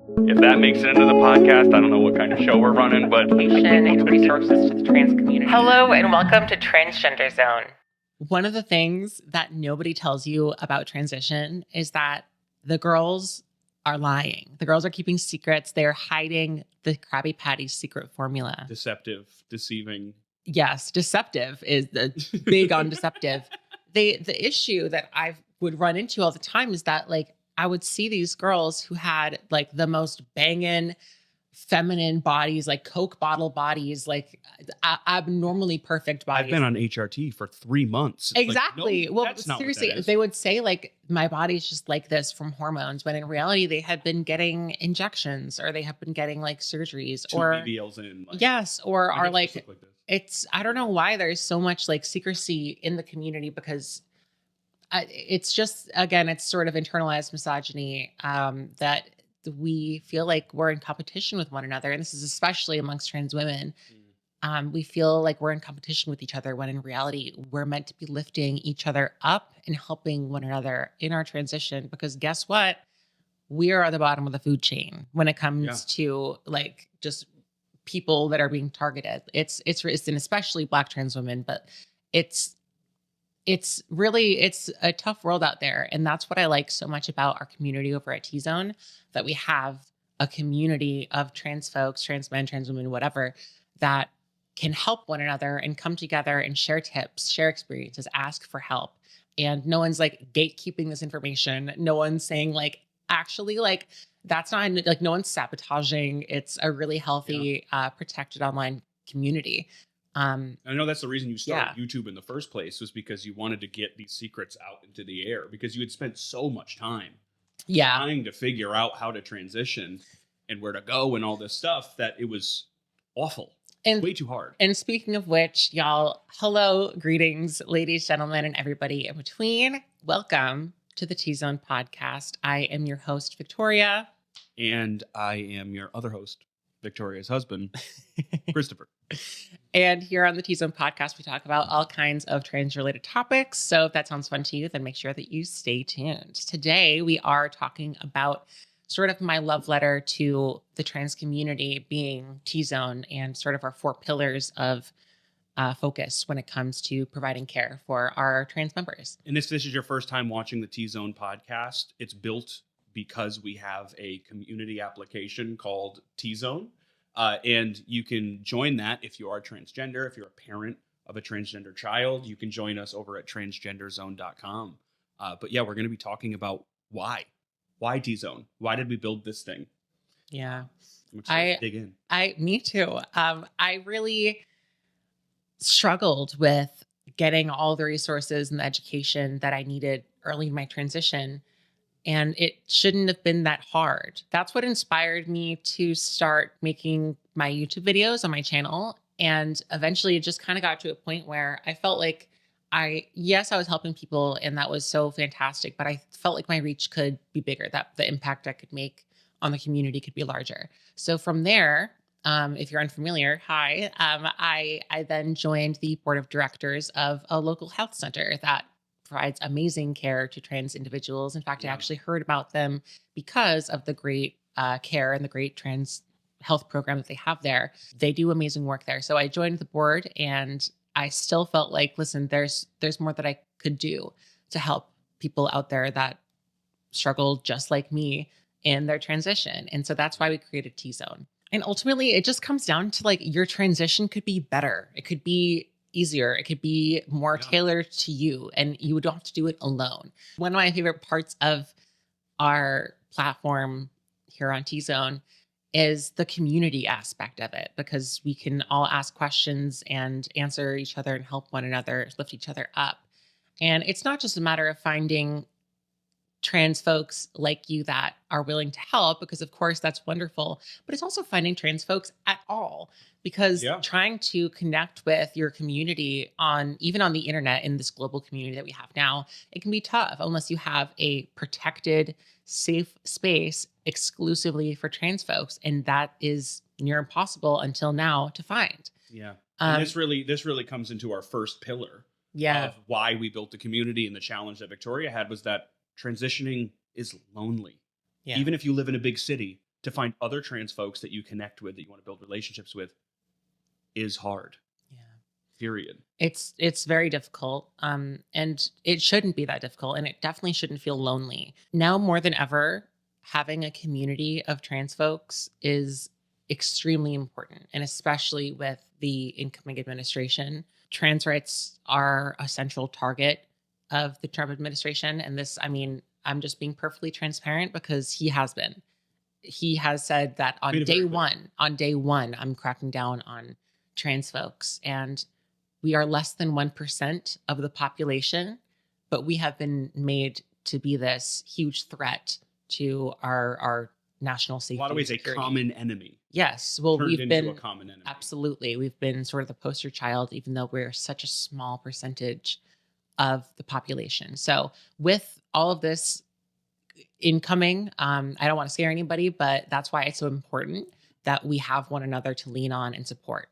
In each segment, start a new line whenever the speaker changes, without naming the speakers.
If that makes it into the podcast, I don't know what kind of show we're running, but
Education and resources to the trans community. Hello and welcome to Transgender Zone.
One of the things that nobody tells you about transition is that the girls are lying. The girls are keeping secrets. They're hiding the Krabby Patty secret formula.
deceptive, deceiving.
Yes, deceptive is the big on deceptive. The issue that I would run into all the time is that like I would see these girls who had like the most banging feminine bodies, like Coke bottle bodies, like abnormally perfect bodies.
I've been on HRT for 3 months. It's
Exactly.
like, no,
well,
that's not
seriously,
what that is.
they would say like my body's just like this from hormones, when in reality they had been getting injections or they have been getting like surgeries
Two
or
BBLs in. Like,
yes, or
my
are
hips
like
just look this.
it's I don't know why there's so much like secrecy in the community because it's just again it's sort of internalized misogyny that we feel like we're in competition with one another, and this is especially amongst trans women. We feel like we're in competition with each other when in reality we're meant to be lifting each other up and helping one another in our transition, because guess what, we are at the bottom of the food chain when it comes to like just people that are being targeted. It's and especially Black trans women, but it's really a tough world out there. And that's what I like so much about our community over at TZone, that we have a community of trans folks, trans men, trans women, whatever, that can help one another and come together and share tips, share experiences, ask for help. And no one's like gatekeeping this information. No one's saying like, actually, like that's not like, no one's sabotaging. It's a really healthy, protected online community.
I know that's the reason you started YouTube in the first place, was because you wanted to get these secrets out into the air, because you had spent so much time trying to figure out how to transition and where to go and all this stuff that it was awful. And way too hard.
And speaking of which, y'all, hello, greetings, ladies, gentlemen, and everybody in between. Welcome to the TZone podcast. I am your host, Victoria.
And I am your other host, Victoria's husband, Christopher.
And here on the TZone podcast, we talk about all kinds of trans-related topics. So if that sounds fun to you, then make sure that you stay tuned. Today, we are talking about sort of my love letter to the trans community, being TZone, and sort of our 4 pillars of focus when it comes to providing care for our trans members.
And if this is your first time watching the TZone podcast, it's built because we have a community application called TZone. And you can join that if you are transgender, if you're a parent of a transgender child. You can join us over at transgenderzone.com. But yeah, we're going to be talking about why TZone? Why did we build this thing?
Yeah.
I'm excited to dig in.
Me too. I really struggled with getting all the resources and the education that I needed early in my transition. And it shouldn't have been that hard. That's what inspired me to start making my YouTube videos on my channel. And eventually it just kind of got to a point where I felt like I was helping people, and that was so fantastic, but I felt like my reach could be bigger, that the impact I could make on the community could be larger. So from there, if you're unfamiliar, hi, I then joined the board of directors of a local health center that provides amazing care to trans individuals. In fact, I actually heard about them because of the great care and the great trans health program that they have there. They do amazing work there. So I joined the board, and I still felt like, listen, there's more that I could do to help people out there that struggle just like me in their transition. And so that's why we created TZone. And ultimately, it just comes down to like, your transition could be better. It could be easier. It could be more tailored to you, and you don't have to do it alone. One of my favorite parts of our platform here on TZone is the community aspect of it, because we can all ask questions and answer each other and help one another, lift each other up. And it's not just a matter of finding trans folks like you that are willing to help, because of course that's wonderful, but it's also finding trans folks at all, because trying to connect with your community even on the internet, in this global community that we have now, it can be tough unless you have a protected, safe space exclusively for trans folks. And that is near impossible until now to find.
Yeah. And this really comes into our first pillar of why we built the community, and the challenge that Victoria had was that transitioning is lonely. Yeah. Even if you live in a big city, to find other trans folks that you connect with, that you want to build relationships with, is hard.
Yeah.
Period.
It's very difficult. And it shouldn't be that difficult. And it definitely shouldn't feel lonely. Now more than ever, having a community of trans folks is extremely important. And especially with the incoming administration, trans rights are a central target of the Trump administration. And this, I mean, I'm just being perfectly transparent because he has been. He has said that on day one, I'm cracking down on trans folks. And we are less than 1% of the population, but we have been made to be this huge threat to our national safety.
A lot of ways,
security.
a common enemy.
Yes. Well,
we've been a common enemy.
Absolutely. We've been sort of the poster child, even though we're such a small percentage of the population. So with all of this incoming, I don't want to scare anybody, but that's why it's so important that we have one another to lean on and support.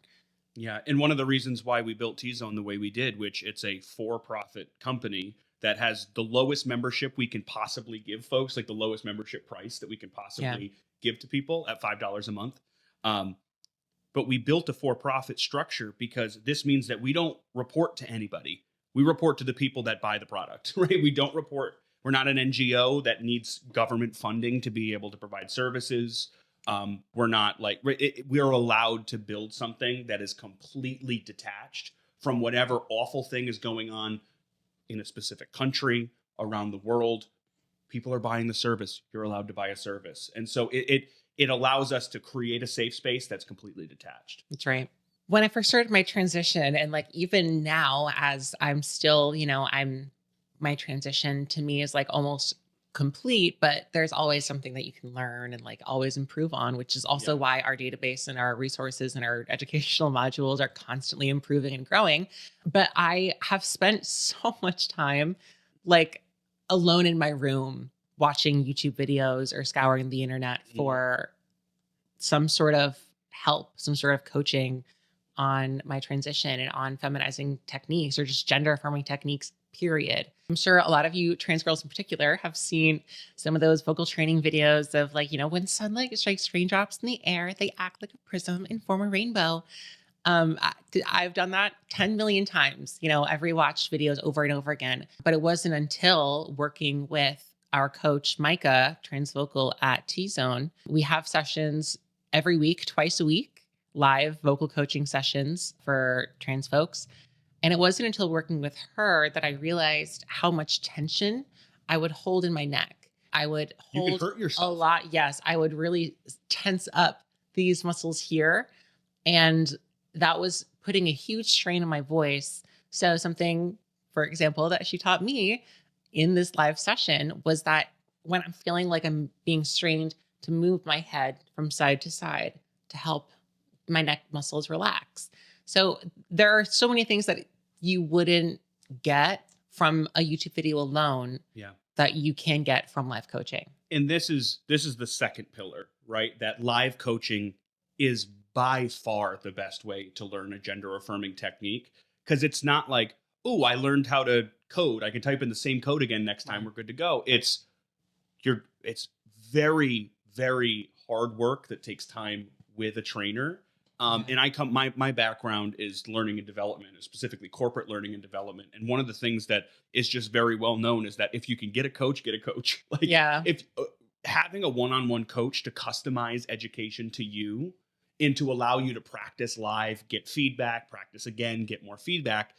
Yeah. And one of the reasons why we built TZone the way we did, which it's a for-profit company that has the lowest membership we can possibly give folks, like the lowest membership price that we can possibly give to people at $5 a month. But we built a for-profit structure because this means that we don't report to anybody. We report to the people that buy the product, right? We don't report. We're not an NGO that needs government funding to be able to provide services. We're not like, we're allowed to build something that is completely detached from whatever awful thing is going on in a specific country, around the world. People are buying the service. You're allowed to buy a service. And so it allows us to create a safe space that's completely detached.
That's right. When I first started my transition, and like even now, as I'm still, my transition to me is like almost complete, but there's always something that you can learn and like always improve on, which is also why our database and our resources and our educational modules are constantly improving and growing. But I have spent so much time like alone in my room watching YouTube videos or scouring the internet for some sort of help, some sort of coaching on my transition and on feminizing techniques or just gender affirming techniques, period. I'm sure a lot of you trans girls in particular have seen some of those vocal training videos of like, when sunlight strikes raindrops in the air, they act like a prism and form a rainbow. I've done that 10 million times. I've rewatched videos over and over again, but it wasn't until working with our coach, Micah, trans vocal at TZone, we have sessions every week, twice a week, live vocal coaching sessions for trans folks. And it wasn't until working with her that I realized how much tension I would hold in my neck. I would hold
you could hurt yourself
a lot. Yes, I would really tense up these muscles here. And that was putting a huge strain on my voice. So something, for example, that she taught me in this live session was that when I'm feeling like I'm being strained, to move my head from side to side to help my neck muscles relax. So there are so many things that you wouldn't get from a YouTube video alone that you can get from live coaching.
And this is the second pillar, right? That live coaching is by far the best way to learn a gender affirming technique, because it's not like, oh, I learned how to code. I can type in the same code again next time. We're good to go. It's very, very hard work that takes time with a trainer. And my background is learning and development, specifically corporate learning and development. And one of the things that is just very well known is that if you can get a coach, get a coach. If having a one-on-one coach to customize education to you and to allow you to practice live, get feedback, practice again, get more feedback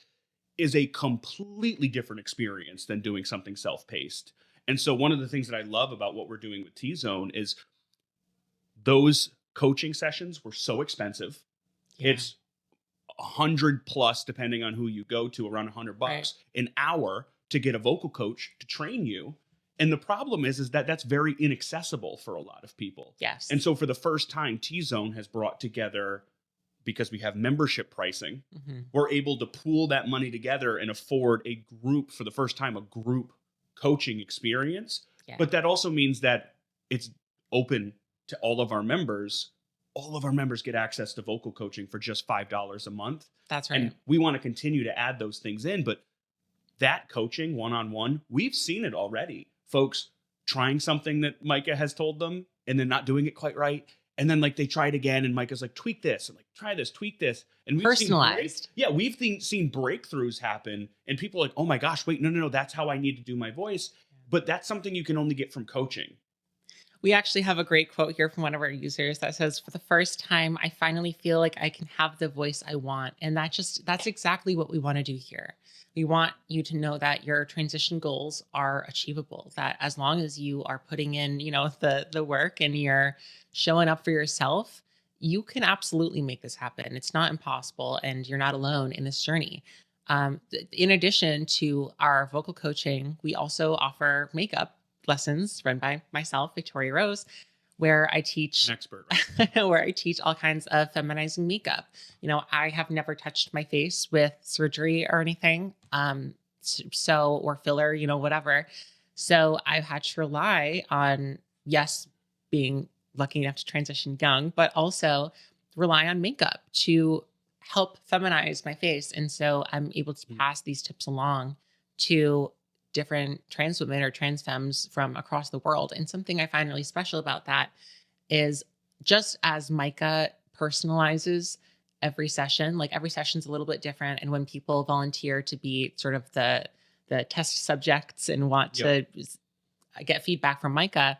is a completely different experience than doing something self-paced. And so one of the things that I love about what we're doing with TZone is those coaching sessions were so expensive. It's $100+, depending on who you go to, around $100 an hour to get a vocal coach to train you. And the problem is that that's very inaccessible for a lot of people.
Yes.
And so for the first time, TZone has brought together, because we have membership pricing, we're able to pool that money together and afford a group, for the first time, a group coaching experience. Yeah. But that also means that it's open to all of our members. All of our members get access to vocal coaching for just $5 a month.
That's right.
And we want to continue to add those things in. But that coaching one-on-one, we've seen it already. Folks trying something that Micah has told them and then not doing it quite right. And then like they try it again, and Micah's like, tweak this, and like try this, tweak this. And
Personalized.
we've seen breakthroughs happen, and people are like, oh my gosh, wait, no, that's how I need to do my voice. But that's something you can only get from coaching.
We actually have a great quote here from one of our users that says, for the first time, I finally feel like I can have the voice I want. And that's exactly what we want to do here. We want you to know that your transition goals are achievable, that as long as you are putting in, the work and you're showing up for yourself, you can absolutely make this happen. It's not impossible, and you're not alone in this journey. In addition to our vocal coaching, we also offer makeup lessons run by myself, Victoria Rose, where I teach
An expert.
where I teach all kinds of feminizing makeup. I have never touched my face with surgery or anything, or filler, whatever. So I've had to rely on, yes, being lucky enough to transition young, but also rely on makeup to help feminize my face. And so I'm able to pass these tips along to different trans women or trans femmes from across the world. And something I find really special about that is, just as Micah personalizes every session, like every session's a little bit different. And when people volunteer to be sort of the test subjects and want to get feedback from Micah,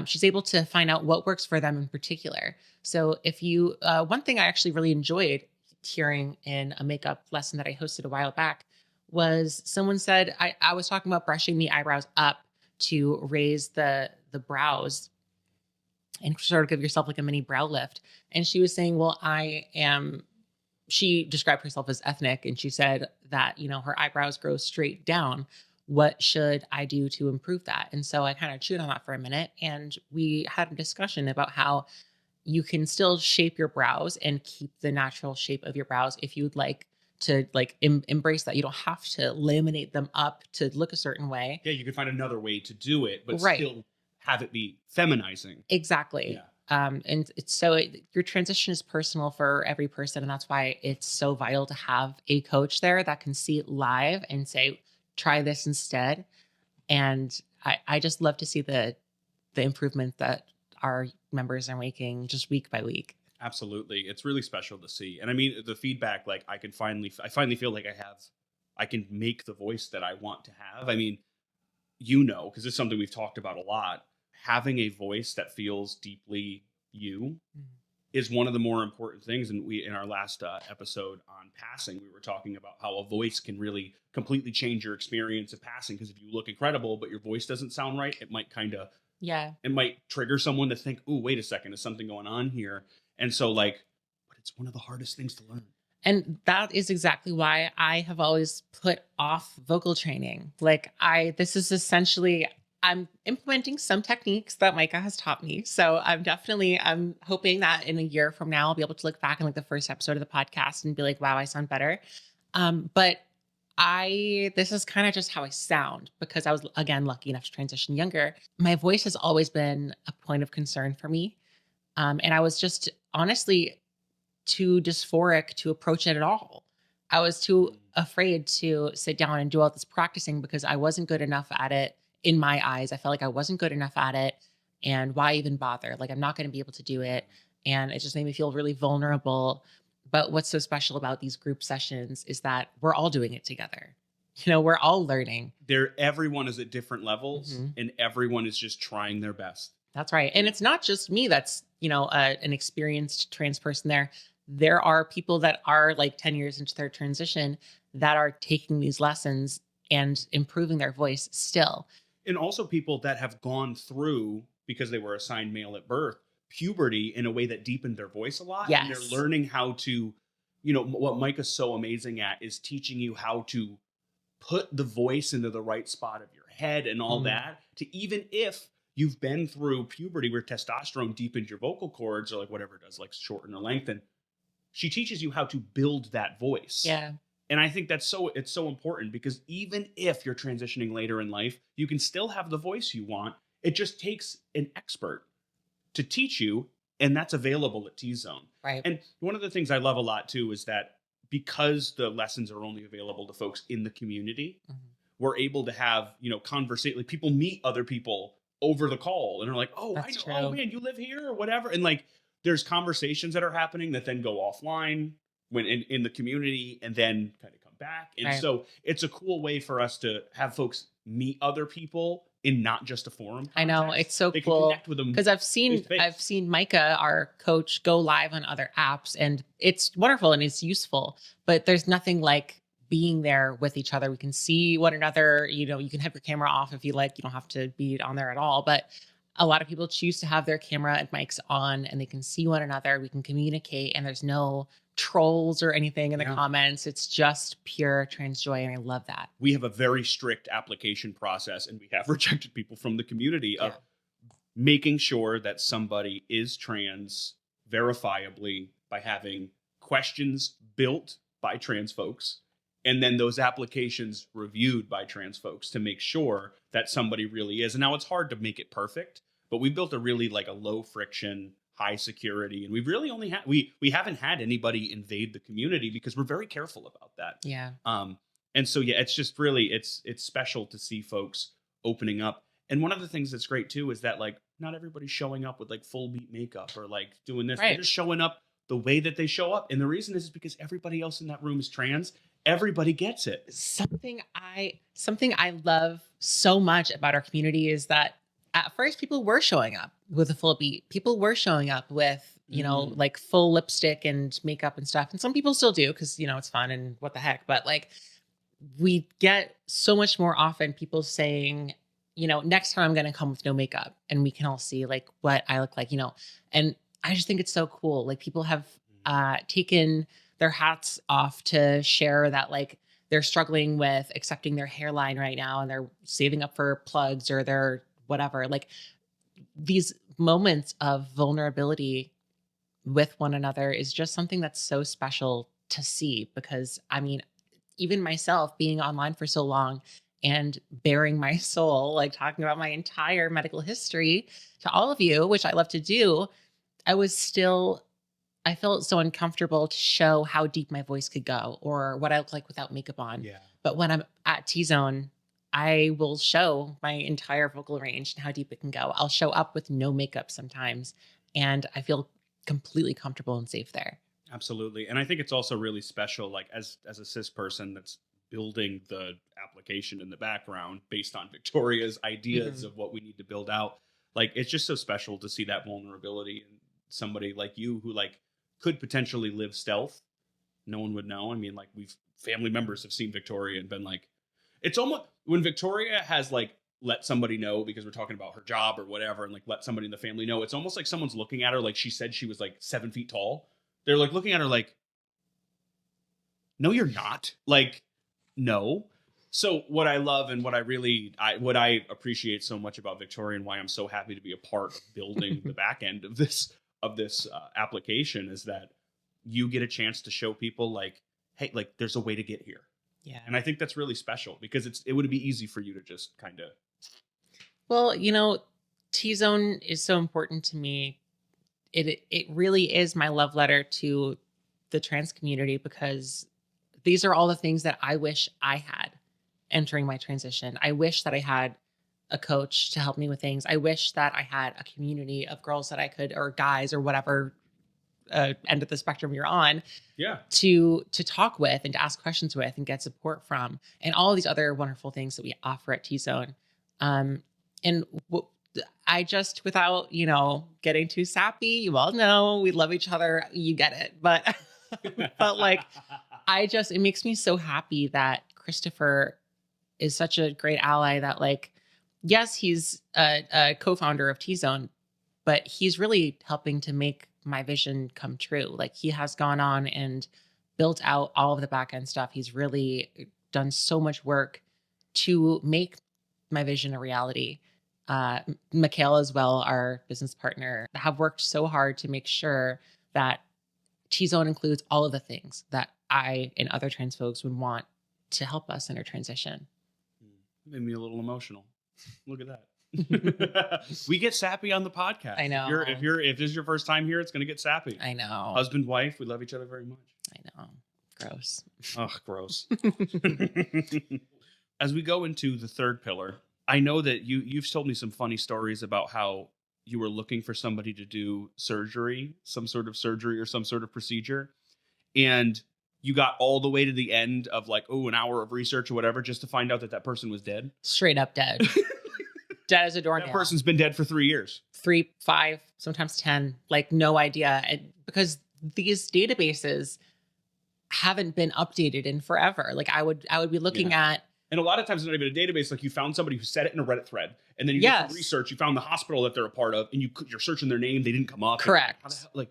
she's able to find out what works for them in particular. So if you, one thing I actually really enjoyed hearing in a makeup lesson that I hosted a while back was someone said, I was talking about brushing the eyebrows up to raise the brows and sort of give yourself like a mini brow lift. And she was saying, well, she described herself as ethnic, and she said that, her eyebrows grow straight down. What should I do to improve that? And so I kind of chewed on that for a minute, and we had a discussion about how you can still shape your brows and keep the natural shape of your brows if you'd like to embrace that. You don't have to laminate them up to look a certain way.
Yeah, you can find another way to do it, but
Right.
still have it be feminizing.
Exactly.
Yeah.
And your transition is personal for every person. And that's why it's so vital to have a coach there that can see it live and say, try this instead. And I just love to see the improvement that our members are making just week by week.
Absolutely. It's really special to see. And I mean, the feedback, like I finally feel like I can make the voice that I want to have. I mean, because it's something we've talked about a lot, having a voice that feels deeply you is one of the more important things. And in our last episode on passing, we were talking about how a voice can really completely change your experience of passing. Because if you look incredible, but your voice doesn't sound right, it might it might trigger someone to think, "Ooh, wait a second, is something going on here?" And so but it's one of the hardest things to learn.
And that is exactly why I have always put off vocal training. I'm implementing some techniques that Micah has taught me. So I'm hoping that in a year from now, I'll be able to look back in the first episode of the podcast and be like, wow, I sound better. But this is kind of just how I sound, because I was, again, lucky enough to transition younger. My voice has always been a point of concern for me. And I was just honestly too dysphoric to approach it at all. I was too afraid to sit down and do all this practicing because I wasn't good enough at it in my eyes. I felt like I wasn't good enough at it. And why even bother? I'm not going to be able to do it. And it just made me feel really vulnerable. But what's so special about these group sessions is that we're all doing it together. We're all learning.
Everyone is at different levels, and everyone is just trying their best.
That's right. And it's not just me that's, an experienced trans person there. There are people that are 10 years into their transition that are taking these lessons and improving their voice still.
And also people that have gone through, because they were assigned male at birth, puberty in a way that deepened their voice a lot.
Yes.
And they're learning how to, what Micah's so amazing at is teaching you how to put the voice into the right spot of your head and all that, to even if you've been through puberty where testosterone deepens your vocal cords or whatever it does, shorten or lengthen. She teaches you how to build that voice.
Yeah.
And I think it's so important, because even if you're transitioning later in life, you can still have the voice you want. It just takes an expert to teach you, and that's available at TZone.
Right.
And one of the things I love a lot too is that because the lessons are only available to folks in the community, we're able to have, conversation. People meet other people over the call and are like, oh,
That's
I know, oh
true.
man, you live here or whatever. And like, there's conversations that are happening that then go offline when in the community and then kind of come back. And
Right.
so it's a cool way for us to have folks meet other people in not just a forum
I know,
context.
it's so
They can
cool
connect with them
because I've seen
face-to-face.
Micah, our coach, go live on other apps, and it's wonderful and it's useful. But there's nothing like being there with each other. We can see one another. You know, you can have your camera off if you like. You don't have to be on there at all. But a lot of people choose to have their camera and mics on, and they can see one another. We can communicate, and there's no trolls or anything in the
Yeah.
comments. It's just pure trans joy, and I love that.
We have a very strict application process, and we have rejected people from the community of making sure that somebody is trans verifiably by having questions built by trans folks and then those applications reviewed by trans folks to make sure that somebody really is. And now it's hard to make it perfect, but we built a really like a low friction, high security, and we've really only had we haven't had anybody invade the community because we're very careful about that.
Yeah.
And so yeah, it's just really it's special to see folks opening up. And one of the things that's great too is that like not everybody's showing up with like full meat makeup or like doing this.
Right.
They're just showing up the way that they show up. And the reason is because everybody else in that room is trans. Everybody gets it.
Something I love so much about our community is that at first people were showing up with a full beat. People were showing up with, you know, like full lipstick and makeup and stuff. And some people still do because, you know, it's fun and what the heck. But like we get so much more often people saying, you know, next time I'm going to come with no makeup and we can all see like what I look like, you know. And I just think it's so cool. Like people have taken their hats off to share that like they're struggling with accepting their hairline right now and they're saving up for plugs or their whatever. Like these moments of vulnerability with one another is just something that's so special to see because I mean, even myself being online for so long and bearing my soul, like talking about my entire medical history to all of you, which I love to do, I felt so uncomfortable to show how deep my voice could go or what I look like without makeup on.
Yeah.
But when I'm at TZone, I will show my entire vocal range and how deep it can go. I'll show up with no makeup sometimes, and I feel completely comfortable and safe there.
Absolutely. And I think it's also really special, like as a cis person that's building the application in the background based on Victoria's ideas of what we need to build out. Like, it's just so special to see that vulnerability in somebody like you who like could potentially live stealth. No one would know. I mean, like family members have seen Victoria and been like, it's almost when Victoria has like let somebody know because we're talking about her job or whatever and like let somebody in the family know, it's almost like someone's looking at her like she said she was like 7 feet tall. They're like looking at her like, no, you're not. Like, no. So what I love and what I appreciate so much about Victoria and why I'm so happy to be a part of building the back end of this application is that you get a chance to show people like, hey, like there's a way to get here.
Yeah.
And I think that's really special because it would be easy for you to just kind of.
Well, you know, TZone is so important to me. It really is my love letter to the trans community because these are all the things that I wish I had entering my transition. I wish that I had a coach to help me with things. I wish that I had a community of girls that I could, or guys or whatever end of the spectrum you're on, to talk with and to ask questions with and get support from, and all these other wonderful things that we offer at TZone. I just, without, you know, getting too sappy, you all know we love each other. You get it. But, but like, it makes me so happy that Christopher is such a great ally that like, yes, he's a co-founder of TZone, but he's really helping to make my vision come true. Like he has gone on and built out all of the back end stuff. He's really done so much work to make my vision a reality. Mikhail as well, our business partner, have worked so hard to make sure that TZone includes all of the things that I and other trans folks would want to help us in our transition.
Made me a little emotional. Look at that. We get sappy on the podcast.
I know.
If this is your first time here, it's going to get sappy.
I know.
Husband, wife, we love each other very much.
I know. Gross.
Oh, gross. As we go into the third pillar, I know that you've told me some funny stories about how you were looking for somebody to do surgery, some sort of surgery or some sort of procedure, and you got all the way to the end of like, oh, an hour of research or whatever, just to find out that that person was dead.
Straight up dead. Dead as a doornail.
That person's been dead for 3 years.
3, 5, sometimes 10, like no idea. And because these databases haven't been updated in forever. Like I would be looking at.
And a lot of times it's not even a database. Like you found somebody who said it in a Reddit thread, and then you did some research, you found the hospital that they're a part of, and you're searching their name, they didn't come up.
Correct.
Like,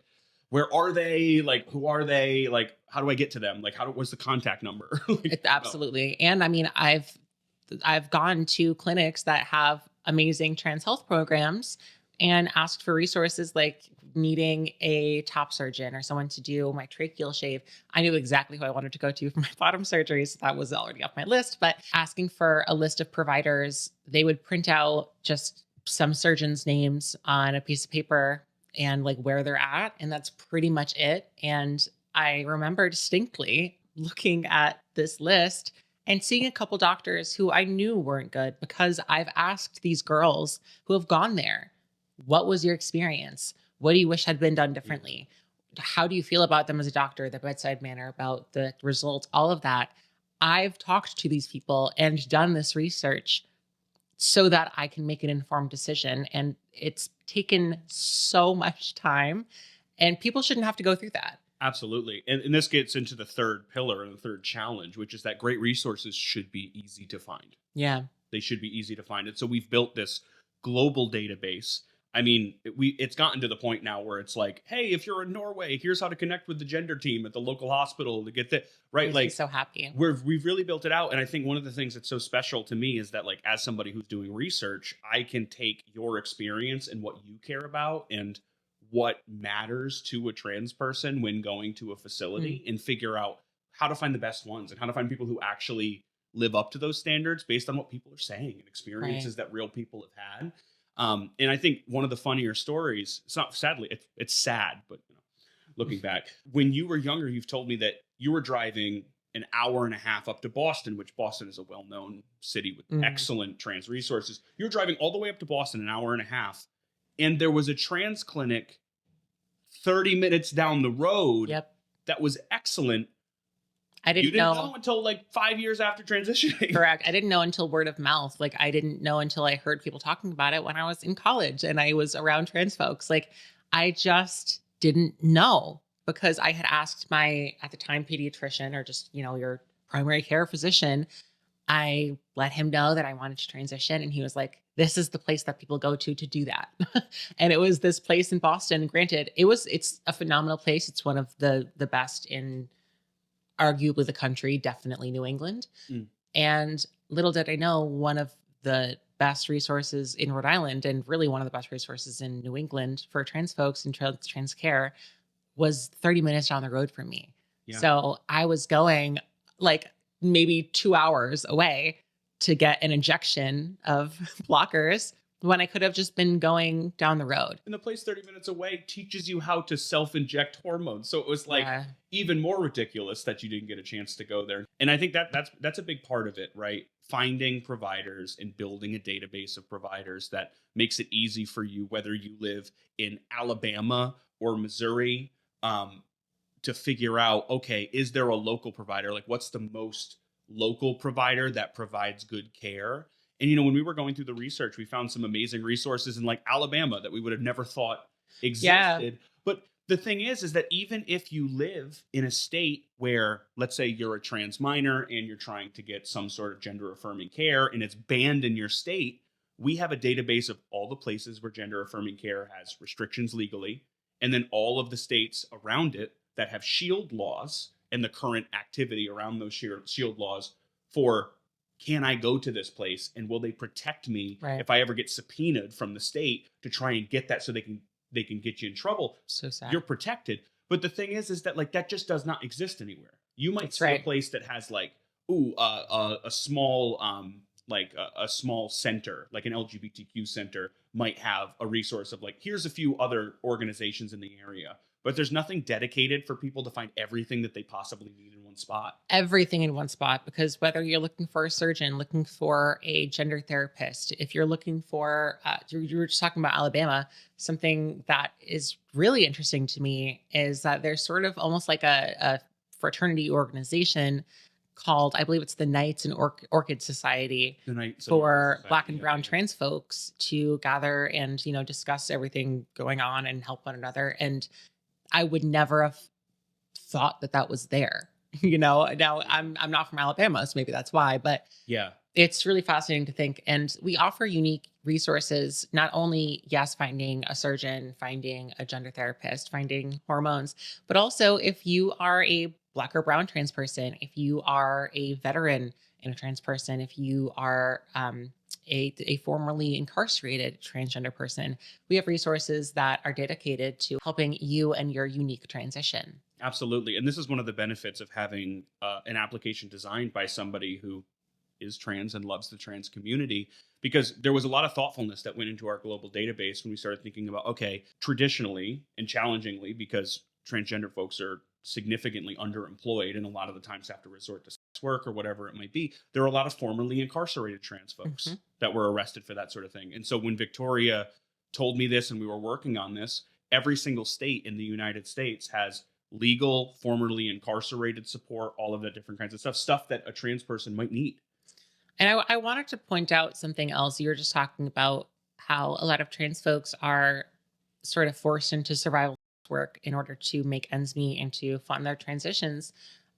where are they? Like, who are they? Like, how do I get to them? Like, what's the contact number? Like,
absolutely. No. And I mean, I've gone to clinics that have amazing trans health programs and asked for resources like needing a top surgeon or someone to do my tracheal shave. I knew exactly who I wanted to go to for my bottom surgery, so that was already off my list. But asking for a list of providers, they would print out just some surgeons' names on a piece of paper and like where they're at. And that's pretty much it. And I remember distinctly looking at this list and seeing a couple doctors who I knew weren't good because I've asked these girls who have gone there, what was your experience? What do you wish had been done differently? How do you feel about them as a doctor, the bedside manner, about the results, all of that? I've talked to these people and done this research so that I can make an informed decision. And it's taken so much time, and people shouldn't have to go through that.
Absolutely. And this gets into the third pillar and the third challenge, which is that great resources should be easy to find.
Yeah.
They should be easy to find. And so we've built this global database. I mean, it's gotten to the point now where it's like, hey, if you're in Norway, here's how to connect with the gender team at the local hospital to get that right.
Makes
like,
me so happy.
We've really built it out. And I think one of the things that's so special to me is that, like, as somebody who's doing research, I can take your experience and what you care about and what matters to a trans person when going to a facility and figure out how to find the best ones and how to find people who actually live up to those standards based on what people are saying and experiences that real people have had. And I think one of the funnier stories, it's not, sadly, it's sad, but looking back, when you were younger, you've told me that you were driving an hour and a half up to Boston, which Boston is a well-known city with excellent trans resources. You were driving all the way up to Boston, an hour and a half, and there was a trans clinic 30 minutes down the road that was excellent.
I didn't
know until like 5 years after transitioning.
Correct. I didn't know until word of mouth. Like I didn't know until I heard people talking about it when I was in college and I was around trans folks. Like I just didn't know because I had asked my, at the time, pediatrician or just, your primary care physician. I let him know that I wanted to transition. And he was like, this is the place that people go to do that. And it was this place in Boston. Granted, it's a phenomenal place. It's one of the best in arguably the country, definitely New England. And little did I know, one of the best resources in Rhode Island and really one of the best resources in New England for trans folks and trans care was 30 minutes down the road from me. Yeah. So I was going like maybe 2 hours away to get an injection of blockers when I could have just been going down the road.
And the place 30 minutes away teaches you how to self-inject hormones. So it was like even more ridiculous that you didn't get a chance to go there. And I think that's a big part of it, right? Finding providers and building a database of providers that makes it easy for you, whether you live in Alabama or Missouri, to figure out, okay, is there a local provider? Like what's the most local provider that provides good care? And, when we were going through the research, we found some amazing resources in like Alabama that we would have never thought existed. Yeah. But the thing is that even if you live in a state where, let's say you're a trans minor and you're trying to get some sort of gender affirming care and it's banned in your state, we have a database of all the places where gender affirming care has restrictions legally. And then all of the states around it that have shield laws and the current activity around those shield laws for, can I go to this place and will they protect me if I ever get subpoenaed from the state to try and get that so they can get you in trouble?
So sad.
You're protected. But the thing is that like that just does not exist anywhere. You might see a place that has like, a small a small center, like an LGBTQ center might have a resource of like, here's a few other organizations in the area. But there's nothing dedicated for people to find everything that they possibly need in one one spot.
Everything in one spot, because whether you're looking for a surgeon, looking for a gender therapist, if you're looking for, you were just talking about Alabama, something that is really interesting to me is that there's sort of almost like a fraternity organization called, I believe it's the Knights and Orchid Society
The Knights and
for
Orchid Society,
Black and brown
yeah.
trans folks to gather and, discuss everything going on and help one another. And I would never have thought that was there. Now I'm not from Alabama, so maybe that's why, but
Yeah.
it's really fascinating to think. And we offer unique resources, not only, yes, finding a surgeon, finding a gender therapist, finding hormones, but also if you are a Black or brown trans person, if you are a veteran and a trans person, if you are a formerly incarcerated transgender person, we have resources that are dedicated to helping you and your unique transition.
Absolutely. And this is one of the benefits of having an application designed by somebody who is trans and loves the trans community, because there was a lot of thoughtfulness that went into our global database when we started thinking about, okay, traditionally and challengingly, because transgender folks are significantly underemployed and a lot of the times have to resort to sex work or whatever it might be, there are a lot of formerly incarcerated trans folks that were arrested for that sort of thing. And so when Victoria told me this and we were working on this, every single state in the United States has legal, formerly incarcerated support, all of that different kinds of stuff that a trans person might need.
And I wanted to point out something else. You were just talking about how a lot of trans folks are sort of forced into survival work in order to make ends meet and to fund their transitions.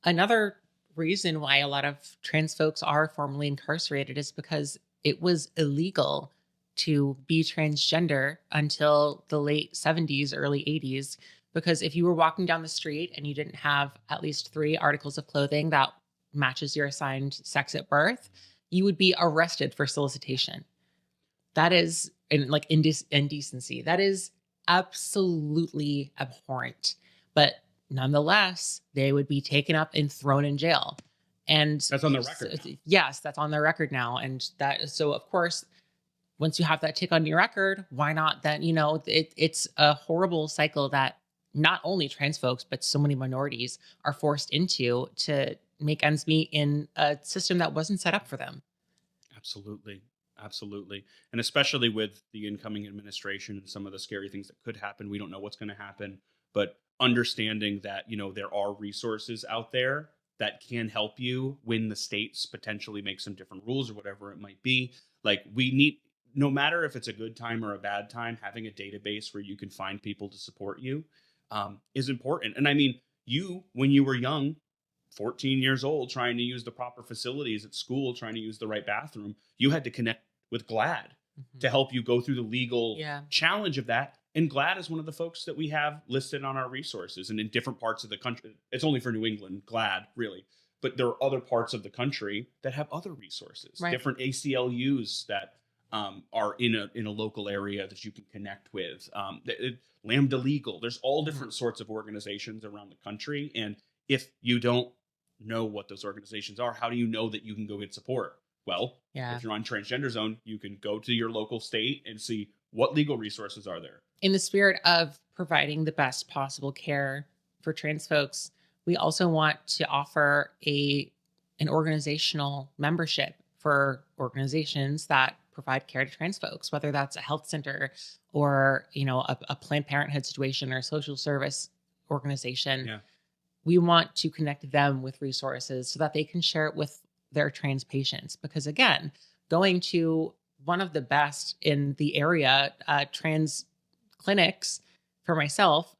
Another reason why a lot of trans folks are formerly incarcerated is because it was illegal to be transgender until the late 70s, early 80s. Because if you were walking down the street and you didn't have at least 3 articles of clothing that matches your assigned sex at birth, you would be arrested for solicitation. That is indecency. That is absolutely abhorrent. But nonetheless, they would be taken up and thrown in jail. And
that's on the record.
Yes, that's on their record now. And so of course, once you have that tick on your record, why not then, it's a horrible cycle that not only trans folks, but so many minorities are forced into to make ends meet in a system that wasn't set up for them.
Absolutely. Absolutely. And especially with the incoming administration and some of the scary things that could happen. We don't know what's going to happen, but understanding that, there are resources out there that can help you when the states potentially make some different rules or whatever it might be. Like, we need, no matter if it's a good time or a bad time, having a database where you can find people to support you is important. And I mean, when you were young, 14 years old, trying to use the proper facilities at school, trying to use the right bathroom, you had to connect with GLAAD to help you go through the legal challenge of that. And GLAAD is one of the folks that we have listed on our resources. And in different parts of the country, it's only for New England, GLAAD, really. But there are other parts of the country that have other resources, different ACLUs that are in a local area that you can connect with. Lambda Legal, there's all different sorts of organizations around the country. And if you don't know what those organizations are, how do you know that you can go get support? Well, if you're on Transgender Zone, you can go to your local state and see what legal resources are there.
In the spirit of providing the best possible care for trans folks, we also want to offer an organizational membership for organizations that provide care to trans folks, whether that's a health center or, a Planned Parenthood situation or a social service organization.
Yeah.
We want to connect them with resources so that they can share it with their trans patients. Because again, going to one of the best in the area, trans clinics for myself,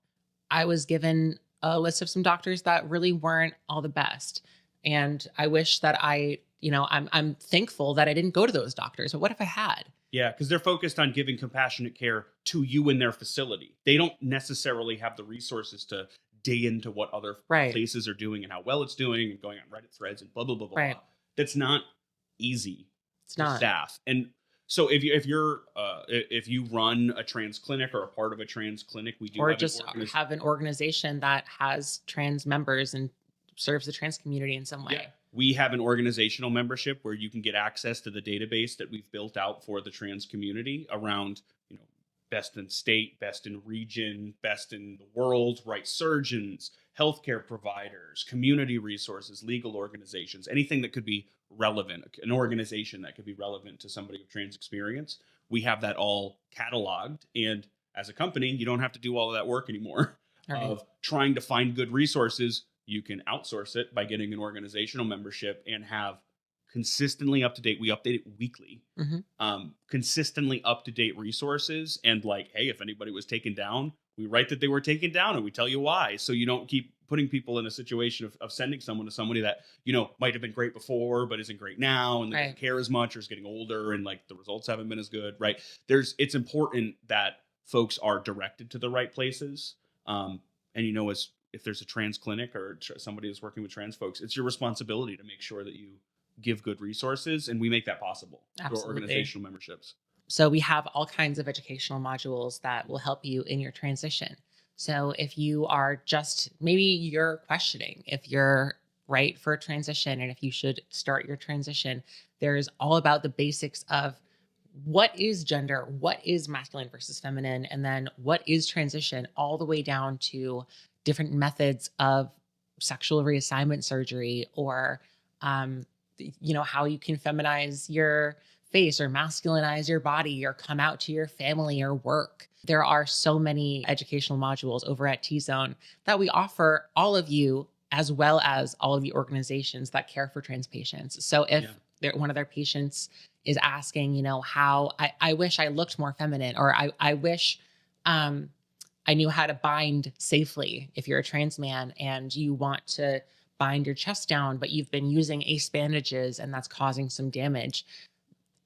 I was given a list of some doctors that really weren't all the best. And I wish that I'm thankful that I didn't go to those doctors. But what if I had?
Yeah, because they're focused on giving compassionate care to you in their facility. They don't necessarily have the resources to dig into what other places are doing and how well it's doing and going on Reddit threads and blah, blah, blah, blah.
Right.
Blah. That's not easy.
It's not.
Staff. And so if you run a trans clinic or a part of a trans clinic, we do
have an organization that has trans members and serves the trans community in some way.
Yeah. We have an organizational membership where you can get access to the database that we've built out for the trans community around, best in state, best in region, best in the world, right? Surgeons, healthcare providers, community resources, legal organizations, anything that could be relevant, an organization that could be relevant to somebody with trans experience. We have that all cataloged. And as a company, you don't have to do all of that work anymore of trying to find good resources. You can outsource it by getting an organizational membership and have consistently up to date. We update it weekly, consistently up to date resources. And like, hey, if anybody was taken down, we write that they were taken down and we tell you why. So you don't keep putting people in a situation of sending someone to somebody that, you know, might have been great before, but isn't great now. And they don't care as much or is getting older and like the results haven't been as good. Right. It's important that folks are directed to the right places. And, you know, if there's a trans clinic or somebody that's working with trans folks, it's your responsibility to make sure that you give good resources, and we make that possible through our organizational memberships.
So we have all kinds of educational modules that will help you in your transition. So if you are maybe you're questioning if you're right for a transition and if you should start your transition, there's all about the basics of what is gender, what is masculine versus feminine, and then what is transition, all the way down to different methods of sexual reassignment surgery, or you know, how you can feminize your face or masculinize your body or come out to your family or work. There are so many educational modules over at TZone that we offer all of you, as well as all of the organizations that care for trans patients. So if one of their patients is asking, you know, how I wish I looked more feminine, or I wish I knew how to bind safely. If you're a trans man and you want to bind your chest down, but you've been using ace bandages and that's causing some damage,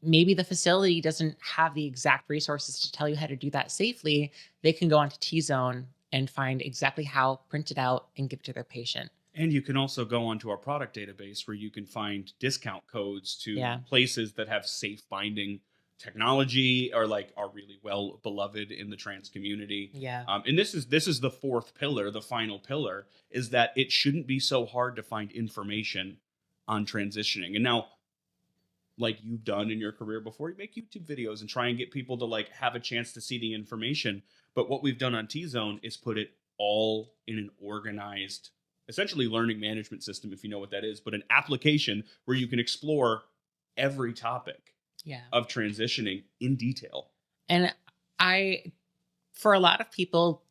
maybe the facility doesn't have the exact resources to tell you how to do that safely. They can go onto TZone and find exactly how, print it out, and give it to their patient.
And you can also go onto our product database where you can find discount codes to places that have safe binding technology or like are really well beloved in the trans community. And this is the fourth pillar, the final pillar, is that it shouldn't be so hard to find information on transitioning. And now, like you've done in your career before, you make YouTube videos and try and get people to like have a chance to see the information. But what we've done on TZone is put it all in an organized, essentially learning management system, if you know what that is, but an application where you can explore every topic of transitioning in detail.
And for a lot of people,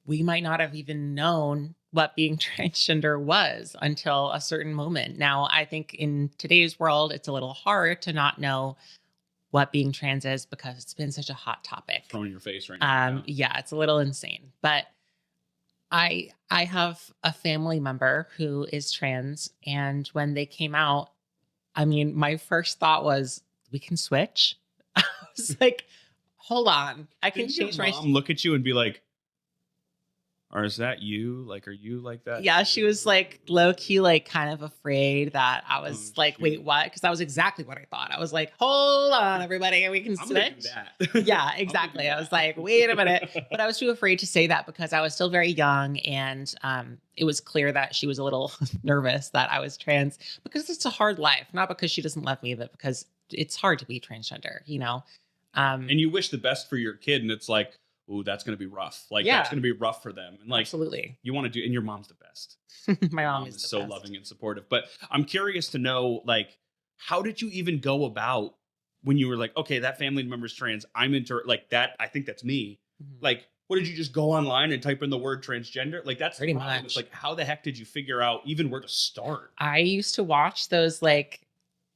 we might not have even known what being transgender was until a certain moment. Now, I think in today's world, it's a little hard to not know what being trans is because it's been such a hot topic.
Thrown in your face right now.
Yeah, it's a little insane. But I have a family member who is trans, and when they came out, I mean, my first thought was, we can switch. I was like, hold on, I can change my
mom look at you and be like, or is that you? Like, are you like that?
Yeah, she was like low key, like kind of afraid that I was wait, what? Because that was exactly what I thought. I was like, hold on, everybody, we can switch. Yeah, exactly. I was like, wait a minute. But I was too afraid to say that because I was still very young, and it was clear that she was a little nervous that I was trans, because it's a hard life, not because she doesn't love me, but because it's hard to be transgender, you know?
And you wish the best for your kid, and it's like, ooh, that's going to be rough. Like, that's going to be rough for them. And like,
absolutely,
you want to do, and your mom's the best.
My mom is
so loving and supportive. But I'm curious to know, like, how did you even go about when you were like, okay, that family member's trans, I'm into like that. I think that's me. Like, what did you just go online and type in the word transgender? Like, that's
pretty much.
It's like, how the heck did you figure out even where to start?
I used to watch those like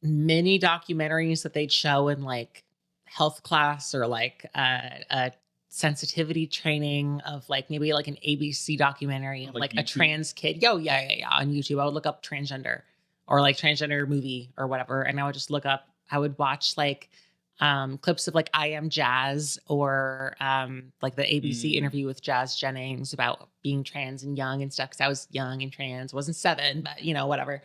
mini documentaries that they'd show in like health class, or like a sensitivity training of like maybe like an ABC documentary of like a trans kid. On YouTube. I would look up transgender or like transgender movie or whatever, and I would just look up. I would watch like clips of like I Am Jazz, or like the ABC interview with Jazz Jennings about being trans and young and stuff, because I was young and trans. Wasn't 7, but you know, whatever.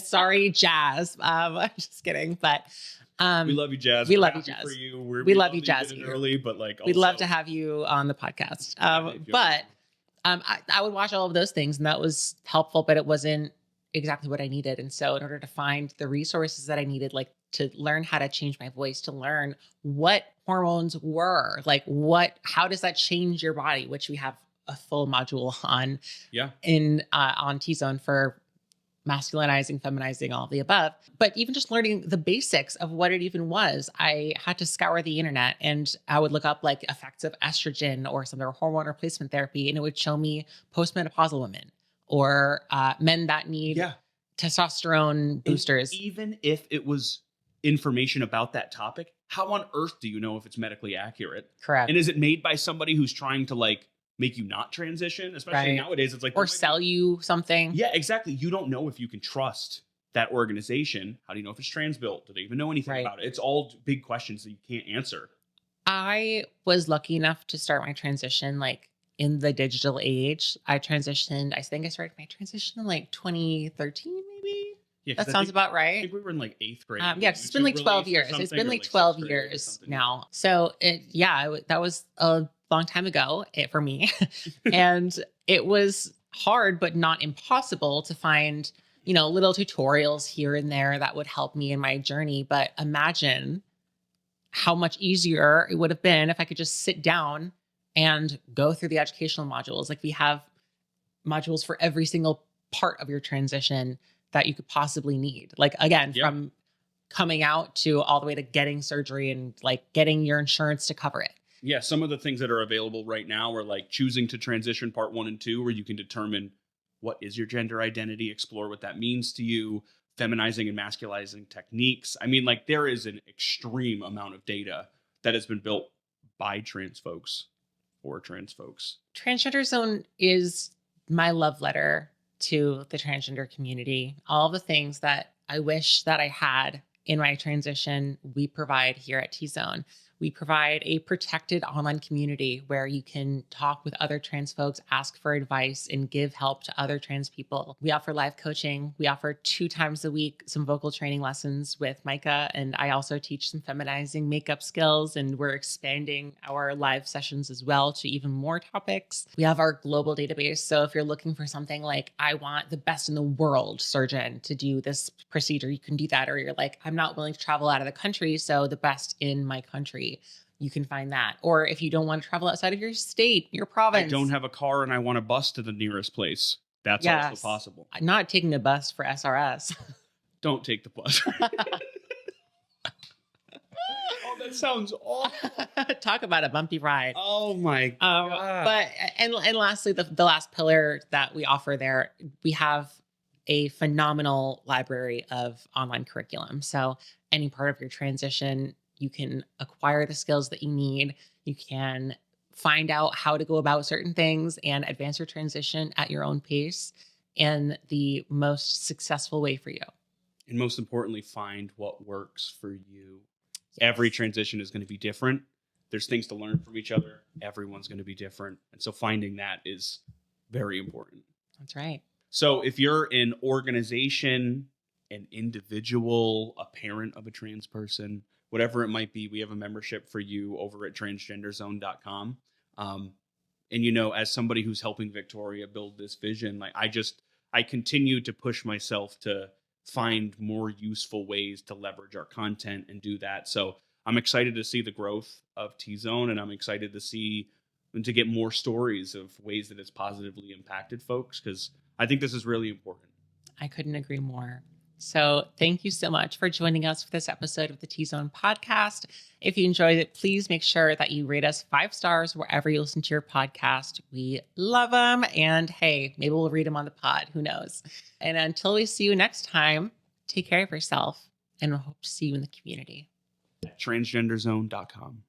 Sorry, Jazz. I'm just kidding, but
we love you, Jazz.
We love you, Jazz.
For you.
We love you, Jazz.
Early, but like also,
we'd love to have you on the podcast. But I would watch all of those things, and that was helpful, but it wasn't exactly what I needed. And so in order to find the resources that I needed, like to learn how to change my voice, to learn what hormones were, like how does that change your body, which we have a full module on on TZone for masculinizing, feminizing, all of the above. But even just learning the basics of what it even was, I had to scour the internet and I would look up like effects of estrogen or some other hormone replacement therapy. And it would show me postmenopausal women or men that need testosterone boosters.
And even if it was information about that topic, how on earth do you know if it's medically accurate?
Correct.
And is it made by somebody who's trying to like make you not transition? Especially nowadays, it's like,
or sell you something.
Yeah, exactly. You don't know if you can trust that organization. How do you know if it's trans built? Do they even know anything about it? It's all big questions that you can't answer.
I was lucky enough to start my transition like in the digital age. I transitioned, I think I started my transition in like 2013, maybe. Yeah, that sounds about right.
I think we were in like 8th grade.
Yeah, it's been like 12 years. It's been like 12 years now. So that was a long time ago for me. And it was hard, but not impossible to find, little tutorials here and there that would help me in my journey. But imagine how much easier it would have been if I could just sit down and go through the educational modules. Like we have modules for every single part of your transition that you could possibly need. Like again, from coming out to all the way to getting surgery and like getting your insurance to cover it.
Yeah, some of the things that are available right now are like choosing to transition part 1 and 2, where you can determine what is your gender identity, explore what that means to you, feminizing and masculizing techniques. I mean, like there is an extreme amount of data that has been built by trans folks for trans folks.
Transgender Zone is my love letter to the transgender community. All the things that I wish that I had in my transition, we provide here at TZone. We provide a protected online community where you can talk with other trans folks, ask for advice, and give help to other trans people. We offer live coaching. We offer 2 times a week some vocal training lessons with Micah, and I also teach some feminizing makeup skills, and we're expanding our live sessions as well to even more topics. We have our global database, so if you're looking for something like, I want the best in the world surgeon to do this procedure, you can do that. Or you're like, I'm not willing to travel out of the country, so the best in my country, you can find that. Or if you don't want to travel outside of your state, your province.
I don't have a car and I want a bus to the nearest place. That's also possible.
I'm not taking a bus for SRS.
Don't take the bus. Oh, that sounds awful.
Talk about a bumpy ride.
Oh my God.
But and lastly, the last pillar that we offer there, we have a phenomenal library of online curriculum. So any part of your transition, you can acquire the skills that you need. You can find out how to go about certain things and advance your transition at your own pace in the most successful way for you.
And most importantly, find what works for you. Yes. Every transition is going to be different. There's things to learn from each other. Everyone's going to be different. And so finding that is very important.
That's right.
So if you're an organization, an individual, a parent of a trans person, whatever it might be, we have a membership for you over at transgenderzone.com. And, as somebody who's helping Victoria build this vision, like I continue to push myself to find more useful ways to leverage our content and do that. So I'm excited to see the growth of TZone, and I'm excited to see and to get more stories of ways that it's positively impacted folks, because I think this is really important.
I couldn't agree more. So thank you so much for joining us for this episode of the TZone podcast. If you enjoyed it, please make sure that you rate us 5 stars wherever you listen to your podcast. We love them. And hey, maybe we'll read them on the pod. Who knows? And until we see you next time, take care of yourself, and we'll hope to see you in the community.
Transgenderzone.com.